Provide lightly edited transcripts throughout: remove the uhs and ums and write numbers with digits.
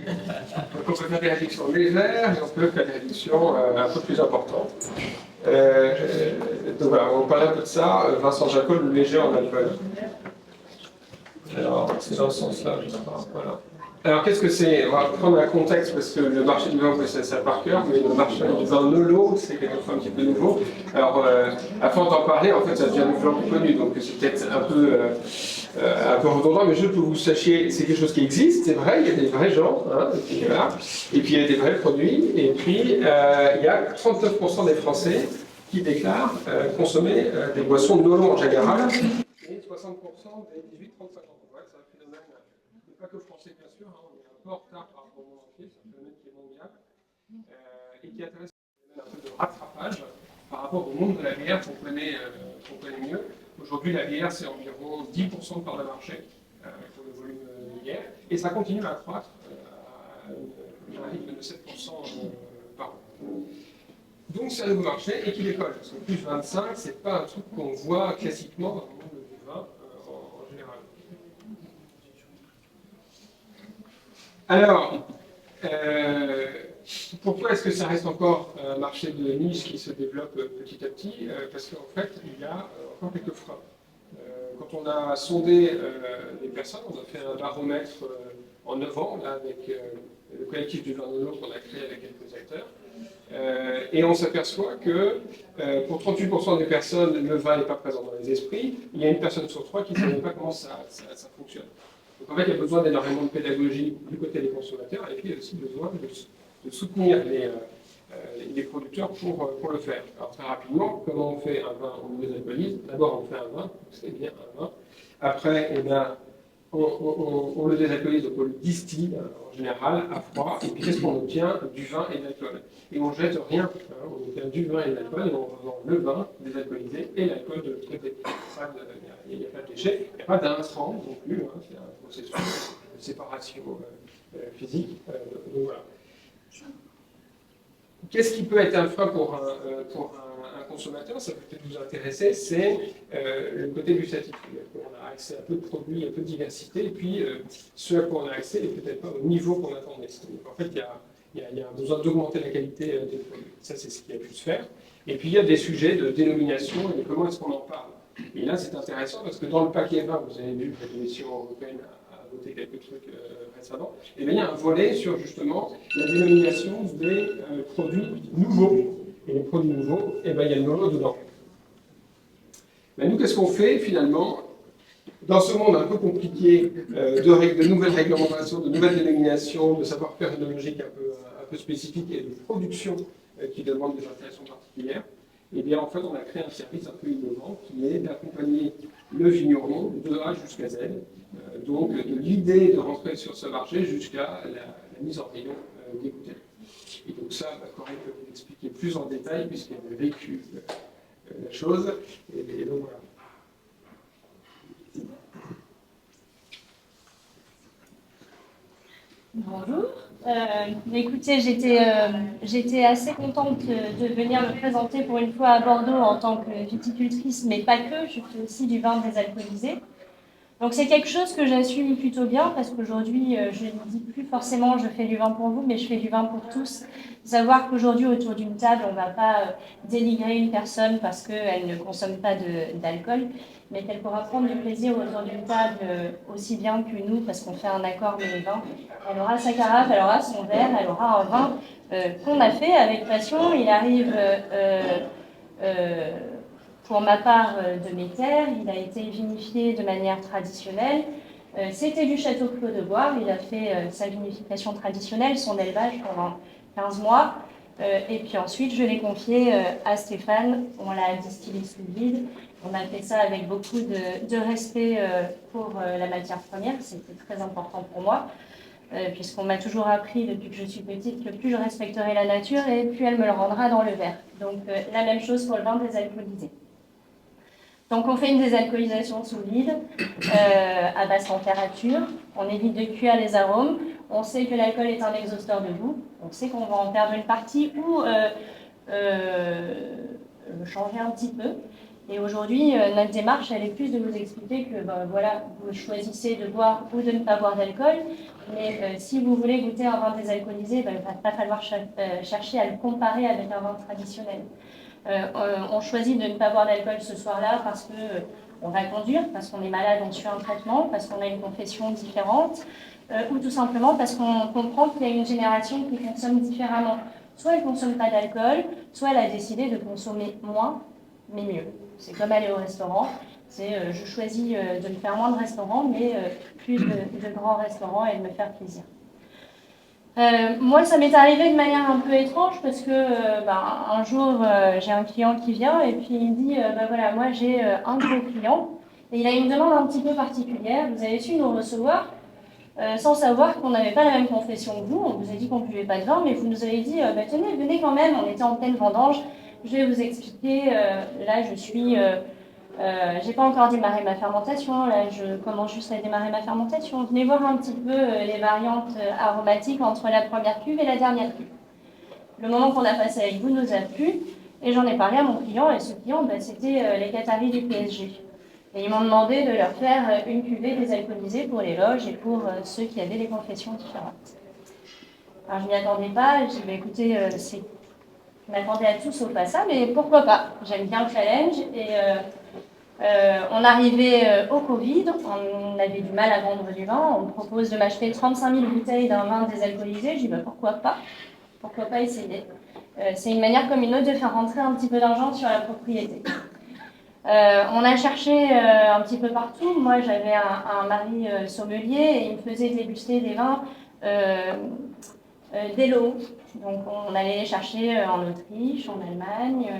Donc on peut faire des réductions légères et on peut faire des réductions un peu plus importantes. Donc voilà, on parlait un peu de ça. Vincent Jacot, le léger en alcool. Alors, c'est dans ce sens-là, je crois. Voilà. Alors, qu'est-ce que c'est? On va prendre un contexte parce que le marché du vin, vous connaissez ça par cœur, mais le marché du vin nolo, c'est quelque chose un petit peu nouveau. Alors, afin d'en parler, en fait, ça devient de plus en plus connu, donc c'est peut-être un peu redondant, mais je veux que vous sachiez, c'est quelque chose qui existe, c'est vrai, il y a des vrais gens, hein, et puis il y a des vrais produits, et puis il y a 39% des Français qui déclarent consommer des boissons nolo en général, et 60% des 18-35 ans. C'est un phénomène, pas que français bien sûr, hein, on est un peu en retard par rapport au monde entier, c'est un phénomène qui est mondial, et qui intéresse un peu de rattrapage par rapport au monde de la bière qu'on connaît mieux. Aujourd'hui, la bière, c'est environ 10% de part de marché pour le volume de bière, et ça continue à croître à un rythme de 7% par an. Donc c'est un nouveau marché et qui décolle, parce que plus 25, c'est pas un truc qu'on voit classiquement dans le monde du vin en général. Alors, pourquoi est-ce que ça reste encore un marché de niche qui se développe petit à petit? Parce qu'en fait, il y a encore quelques freins. Quand on a sondé les personnes, on a fait un baromètre en novembre là, avec le collectif du vin nolo qu'on a créé avec quelques acteurs. Et on s'aperçoit que pour 38% des personnes, le vin n'est pas présent dans les esprits. Il y a une personne sur trois qui ne savait pas comment ça fonctionne. Donc en fait, il y a besoin d'énormément de pédagogie du côté des consommateurs et puis il y a aussi besoin de soutenir les producteurs pour le faire. Alors très rapidement, comment on fait un vin? On le désalcoolise. D'abord, on fait un vin, c'est bien un vin. Après, eh bien, on le désalcoolise, donc on le distille en général à froid. Et puis qu'est-ce qu'on obtient? Du vin et de l'alcool. Et on ne jette rien. Hein, on obtient du vin et de l'alcool et on revend le vin désalcoolisé et l'alcool de l'autre côté. Il n'y a pas de déchets, il n'y a pas d'intrants non plus. Hein, c'est un processus de séparation physique. Donc voilà. Qu'est-ce qui peut être un frein pour un consommateur? Ça peut peut-être vous intéresser, c'est le côté gustatif. On a accès à peu de produits, à peu de diversité, et puis ce à quoi on a accès n'est peut-être pas au niveau qu'on attendait. Donc en fait, il y a un besoin d'augmenter la qualité des produits. Ça, c'est ce qui a pu se faire. Et puis il y a des sujets de dénomination et de comment est-ce qu'on en parle. Et là, c'est intéressant parce que dans le paquet 20, vous avez vu que la Commission européenne a voté quelques trucs récemment, et bien il y a un volet sur justement la dénomination des produits nouveaux. Et les produits nouveaux, et bien il y a le nolo dedans. Mais nous, qu'est-ce qu'on fait finalement dans ce monde un peu compliqué de nouvelles réglementations, de nouvelles dénominations, de savoir-faire ethnologique un peu spécifique et de production qui demande des installations particulières? Et bien en fait, on a créé un service un peu innovant qui est d'accompagner le vigneron de A jusqu'à Z. Donc de l'idée de rentrer sur ce marché jusqu'à la mise en rayon des bouteilles. Et donc ça, Corinne peut vous expliquer plus en détail puisqu'elle a vécu la chose. Et donc voilà. Bonjour. Écoutez, j'étais assez contente de venir me présenter pour une fois à Bordeaux en tant que viticultrice, mais pas que, je fais aussi du vin désalcoolisé. Donc c'est quelque chose que j'assume plutôt bien parce qu'aujourd'hui, je ne dis plus forcément je fais du vin pour vous, mais je fais du vin pour tous. Savoir qu'aujourd'hui, autour d'une table, on ne va pas dénigrer une personne parce qu'elle ne consomme pas d'alcool, mais qu'elle pourra prendre du plaisir autour d'une table aussi bien que nous parce qu'on fait un accord mais vin. Elle aura sa carafe, elle aura son verre, elle aura un vin qu'on a fait avec passion. Il arrive... pour ma part de mes terres, il a été vinifié de manière traditionnelle. C'était du château Clos de Boire, il a fait sa vinification traditionnelle, son élevage pendant 15 mois. Et puis ensuite, je l'ai confié à Stéphane, on l'a distillé sous vide. On a fait ça avec beaucoup de respect pour la matière première, c'était très important pour moi. Puisqu'on m'a toujours appris depuis que je suis petite que plus je respecterai la nature et plus elle me le rendra dans le verre. Donc la même chose pour le vin désalcoolisé. Donc on fait une désalcoolisation sous vide à basse température, on évite de cuire les arômes, on sait que l'alcool est un exhausteur de goût, on sait qu'on va en perdre une partie ou le changer un petit peu. Et aujourd'hui, notre démarche, elle est plus de vous expliquer que voilà, vous choisissez de boire ou de ne pas boire d'alcool, mais si vous voulez goûter un vin désalcoolisé, il ne va pas falloir chercher à le comparer avec un vin traditionnel. On choisit de ne pas boire d'alcool ce soir-là parce que on va conduire, parce qu'on est malade, on suit un traitement, parce qu'on a une confession différente, ou tout simplement parce qu'on comprend qu'il y a une génération qui consomme différemment. Soit elle ne consomme pas d'alcool, soit elle a décidé de consommer moins, mais mieux. C'est comme aller au restaurant. Je choisis de me faire moins de restaurants, mais plus de grands restaurants et de me faire plaisir. Moi, ça m'est arrivé de manière un peu étrange parce que un jour, j'ai un client qui vient et puis il me dit voilà, moi j'ai un gros client et il a une demande un petit peu particulière. Vous avez su nous recevoir sans savoir qu'on n'avait pas la même confession que vous. On vous a dit qu'on ne buvait pas de vin, mais vous nous avez dit tenez, venez quand même, on était en pleine vendange. Je vais vous expliquer. Là, je suis. J'ai pas encore démarré ma fermentation, là je commence juste à démarrer ma fermentation. Venez voir un petit peu les variantes aromatiques entre la première cuve et la dernière cuve. Le moment qu'on a passé avec vous nous a plu et j'en ai parlé à mon client et ce client c'était les Qataris du PSG. Et ils m'ont demandé de leur faire une cuvée désalcoolisée pour les loges et pour ceux qui avaient des confessions différentes. Alors je m'y attendais pas, j'ai dit écoutez, je m'attendais à tout sauf à ça, mais pourquoi pas. J'aime bien le challenge et on arrivait au Covid, on avait du mal à vendre du vin, on me propose de m'acheter 35 000 bouteilles d'un vin désalcoolisé, je dis pourquoi pas essayer. C'est une manière comme une autre de faire rentrer un petit peu d'argent sur la propriété. On a cherché un petit peu partout, moi j'avais un mari sommelier et il me faisait déguster des vins d'Elo. Donc on allait les chercher en Autriche, en Allemagne.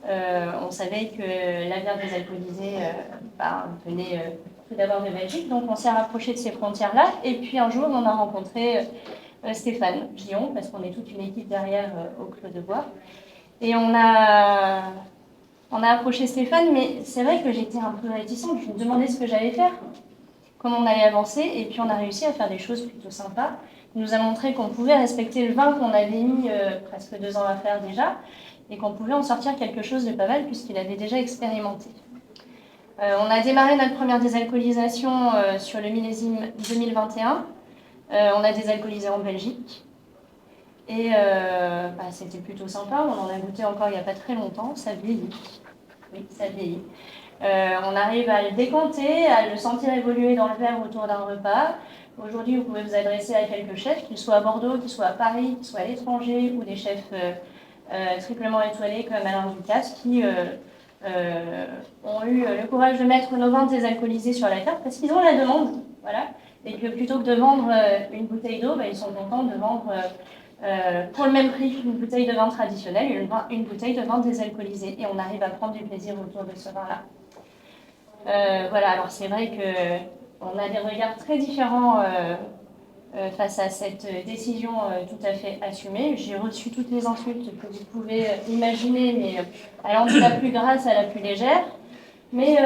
On savait que la bière désalcoolisée venait tout d'abord de Belgique, donc on s'est rapproché de ces frontières-là. Et puis un jour, on a rencontré Stéphane Gion, parce qu'on est toute une équipe derrière au Clos de Bois. Et on a approché Stéphane, mais c'est vrai que j'étais un peu réticente. Je me demandais ce que j'allais faire, comment on allait avancer, et puis on a réussi à faire des choses plutôt sympas. Il nous a montré qu'on pouvait respecter le vin qu'on avait mis presque 2 ans à faire déjà, et qu'on pouvait en sortir quelque chose de pas mal puisqu'il avait déjà expérimenté. On a démarré notre première désalcoolisation sur le millésime 2021. On a désalcoolisé en Belgique. Et c'était plutôt sympa. On en a goûté encore il n'y a pas très longtemps. Ça vieillit. Oui, ça vieillit. On arrive à le décanter, à le sentir évoluer dans le verre autour d'un repas. Aujourd'hui, vous pouvez vous adresser à quelques chefs, qu'ils soient à Bordeaux, qu'ils soient à Paris, qu'ils soient à l'étranger, ou des chefs triplement étoilés comme Alain Ducasse, qui ont eu le courage de mettre nos vins désalcoolisés sur la carte parce qu'ils ont la demande. Voilà. Et que plutôt que de vendre une bouteille d'eau, ils sont contents de vendre pour le même prix qu'une bouteille de vin traditionnelle, une bouteille de vin désalcoolisé. Et on arrive à prendre du plaisir autour de ce vin-là. Voilà, alors c'est vrai qu'on a des regards très différents face à cette décision tout à fait assumée. J'ai reçu toutes les insultes que vous pouvez imaginer, mais allant de la plus grasse à la plus légère. Mais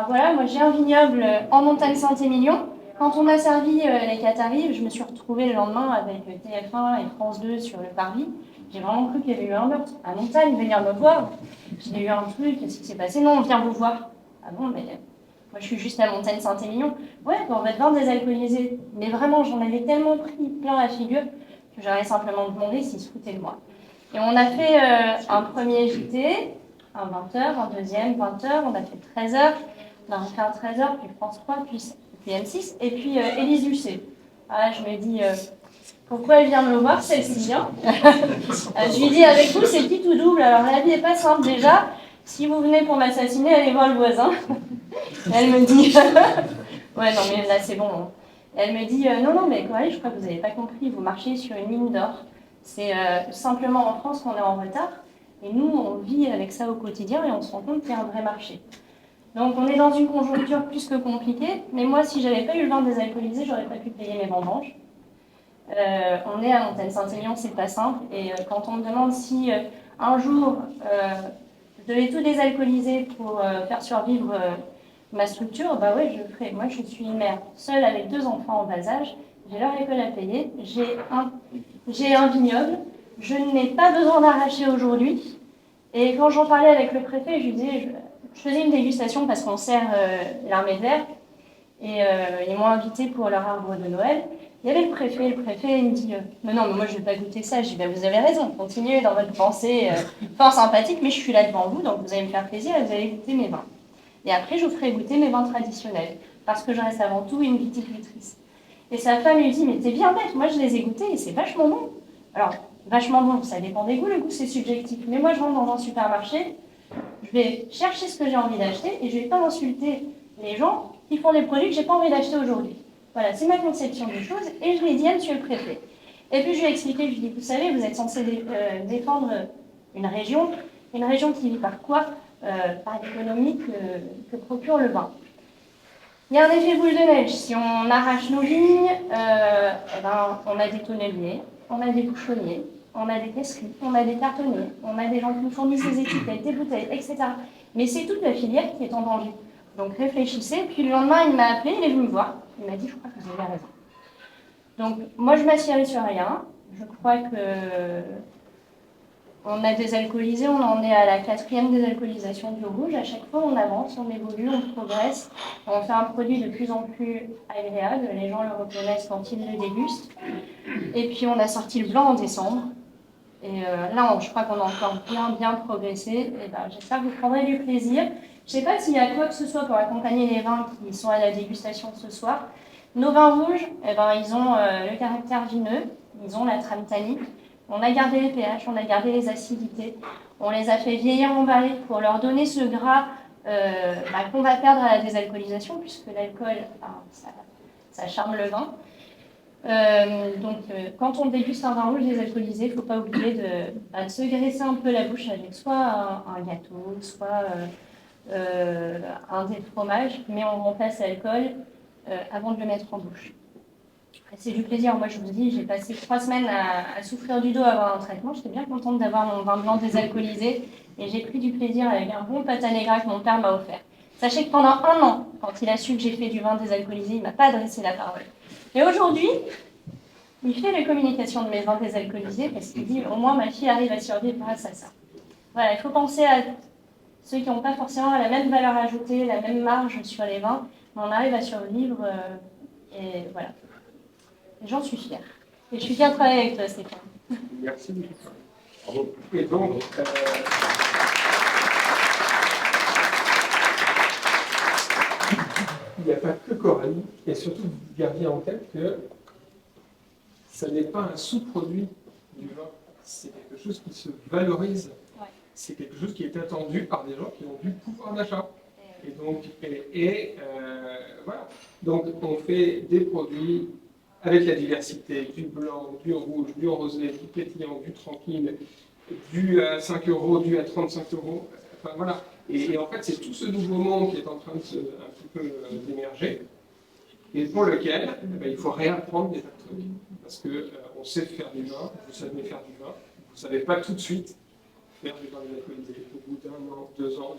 voilà, moi j'ai un vignoble en montagne Saint-Émilion. Quand on a servi les Qataris, je me suis retrouvée le lendemain avec TF1 et France 2 sur le parvis. J'ai vraiment cru qu'il y avait eu un meurtre. À montagne, venir me voir. J'ai eu un truc, qu'est-ce qui s'est passé? Non, on vient vous voir. Ah bon, mais moi je suis juste à Montagne Saint-Émilion. Ouais, on va te vendre désalcoolisé. Mais vraiment, j'en avais tellement pris plein la figure que j'aurais simplement demandé s'ils se foutaient de moi. Et on a fait un premier JT, un 20h, un deuxième 20h, on a fait 13h. On a refait un 13h, puis France 3, puis M6, et puis Élise Lucet. Ah, je me dis, pourquoi elle vient me le voir, celle-ci hein. Je lui dis, avec vous, c'est petit ou double. Alors la vie n'est pas simple déjà. Si vous venez pour m'assassiner, allez voir le voisin. Elle me dit, ouais, non, mais là, c'est bon. Hein. Elle me dit, non, mais Coralie, je crois que vous n'avez pas compris. Vous marchez sur une mine d'or. C'est simplement en France qu'on est en retard. Et nous, on vit avec ça au quotidien et on se rend compte qu'il y a un vrai marché. Donc on est dans une conjoncture plus que compliquée, mais moi si j'avais pas eu le vin désalcoolisé, j'aurais pas pu payer mes vendanges. On est à Montagne Saint-Émilion, c'est pas simple, et quand on me demande si un jour je devais tout désalcooliser pour faire survivre ma structure, bah ouais, je le ferais. Moi je suis une mère seule avec 2 enfants en bas âge, j'ai leur école à payer, j'ai un vignoble, je n'ai pas besoin d'arracher aujourd'hui. Et quand j'en parlais avec le préfet, je lui disais, je faisais une dégustation parce qu'on sert l'armée de l'air. Et ils m'ont invité pour leur arbre de Noël. Il y avait le préfet il me dit mais non, mais moi je ne vais pas goûter ça. Je dis ben, vous avez raison, continuez dans votre pensée fort sympathique, mais je suis là devant vous, donc vous allez me faire plaisir et vous allez goûter mes vins. Et après, je vous ferai goûter mes vins traditionnels, parce que je reste avant tout une viticultrice. Et sa femme lui dit mais t'es bien bête, moi je les ai goûtés et c'est vachement bon. Alors, vachement bon, ça dépend des goûts, le goût c'est subjectif. Mais moi je rentre dans un supermarché, je vais chercher ce que j'ai envie d'acheter et je ne vais pas insulter les gens qui font des produits que je n'ai pas envie d'acheter aujourd'hui. Voilà, c'est ma conception des choses et je l'ai dit à monsieur le préfet. Et puis je lui ai expliqué, je lui ai dit, vous savez, vous êtes censé défendre une région qui vit par quoi par l'économie que procure le vin. Il y a un effet boule de neige. Si on arrache nos vignes, eh ben, on a des tonneliers, on a des bouchonniers, on a des caisseries, on a des cartonniers, on a des gens qui nous fournissent des étiquettes, des bouteilles, etc. Mais c'est toute la filière qui est en danger. Donc réfléchissez. Puis le lendemain, il m'a appelé, il est venu me voir. Il m'a dit, je crois que vous avez raison. Donc moi, je m'assierai sur rien. Je crois que on a désalcoolisé, on en est à la 4e désalcoolisation du rouge. À chaque fois, on avance, on évolue, on progresse. On fait un produit de plus en plus agréable. Les gens le reconnaissent quand ils le dégustent. Et puis, on a sorti le blanc en décembre. Et là, je crois qu'on a encore bien progressé. Et ben, j'espère que vous prendrez du plaisir. Je ne sais pas s'il y a quoi que ce soit pour accompagner les vins qui sont à la dégustation ce soir. Nos vins rouges, eh ben, ils ont le caractère vineux, ils ont la trame tannique. On a gardé les pH, on a gardé les acidités, on les a fait vieillir en barrique pour leur donner ce gras qu'on va perdre à la désalcoolisation, puisque l'alcool, ça charme le vin. Quand on déguste un vin rouge désalcoolisé, il ne faut pas oublier de se graisser un peu la bouche avec soit un gâteau, soit un dé de fromage, mais on remplace l'alcool avant de le mettre en bouche. C'est du plaisir. Moi, je vous dis, j'ai passé 3 semaines à souffrir du dos avant un traitement. J'étais bien contente d'avoir mon vin blanc désalcoolisé et j'ai pris du plaisir avec un bon pâte à negra que mon père m'a offert. Sachez que pendant 1 an, quand il a su que j'ai fait du vin désalcoolisé, il ne m'a pas adressé la parole. Et aujourd'hui, il fait les communications de mes vins désalcoolisés parce qu'il dit au moins ma fille arrive à survivre grâce à ça. Voilà, il faut penser à ceux qui n'ont pas forcément la même valeur ajoutée, la même marge sur les vins, mais on arrive à survivre et voilà. J'en suis fière. Et je suis fière de travailler avec toi, Stéphane. Merci beaucoup. Et donc, il n'y a pas que Coralie, et surtout, gardez en tête que ça n'est pas un sous-produit du vin, c'est quelque chose qui se valorise. Ouais. C'est quelque chose qui est attendu par des gens qui ont du pouvoir d'achat. Et donc, voilà. Donc, on fait des produits avec la diversité, du blanc, du rouge, du rosé, du pétillant, du tranquille, du à 5 €, du à 35 €. Enfin, voilà. Et en fait, c'est tout ce nouveau monde qui est en train de un petit peu d'émerger, et pour lequel il faut réapprendre des tas de trucs. Parce qu'on sait faire du vin, vous savez faire du vin, vous ne savez pas tout de suite faire du vin désalcoolisé. Au bout d'1 an, 2 ans,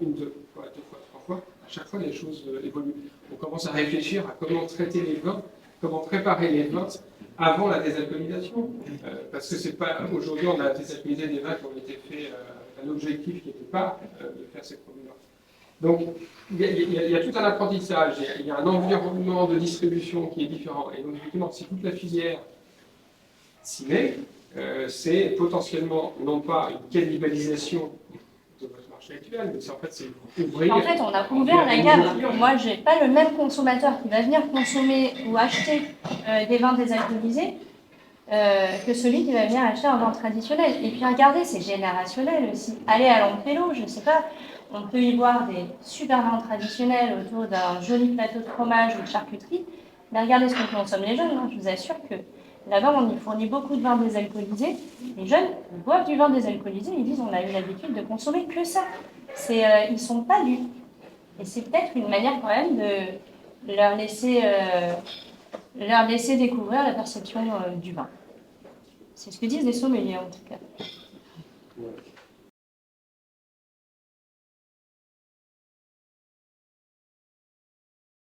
une, 2 fois, 3 fois, à chaque fois les choses évoluent. On commence à réfléchir à comment traiter les vins, comment préparer les vins avant la désalcoolisation. Parce que c'est pas aujourd'hui on a désalcoolisé des vins qui ont été faits avec un objectif qui n'était pas de faire ces produits-là. Donc il y a tout un apprentissage, il y a un environnement de distribution qui est différent. Et donc effectivement, si toute la filière s'y met, c'est potentiellement non pas une cannibalisation de votre marché actuel, mais c'est ouvrir. En fait, on a ouvert la gamme. Moi, je n'ai pas le même consommateur qui va venir consommer ou acheter des vins désalcoolisés que celui qui va venir acheter un vin traditionnel. Et puis regardez, c'est générationnel aussi. Allez à Longfellow, je ne sais pas, on peut y boire des super vins traditionnels autour d'un joli plateau de fromage ou de charcuterie. Mais regardez ce que consomment les jeunes. Je vous assure que là-bas, on y fournit beaucoup de vins désalcoolisés. Les jeunes boivent du vin désalcoolisé, ils disent on a eu l'habitude de consommer que ça. Ils ne sont pas dus. Et c'est peut-être une manière quand même de leur laisser découvrir la perception du vin. C'est ce que disent les sommeliers en tout cas.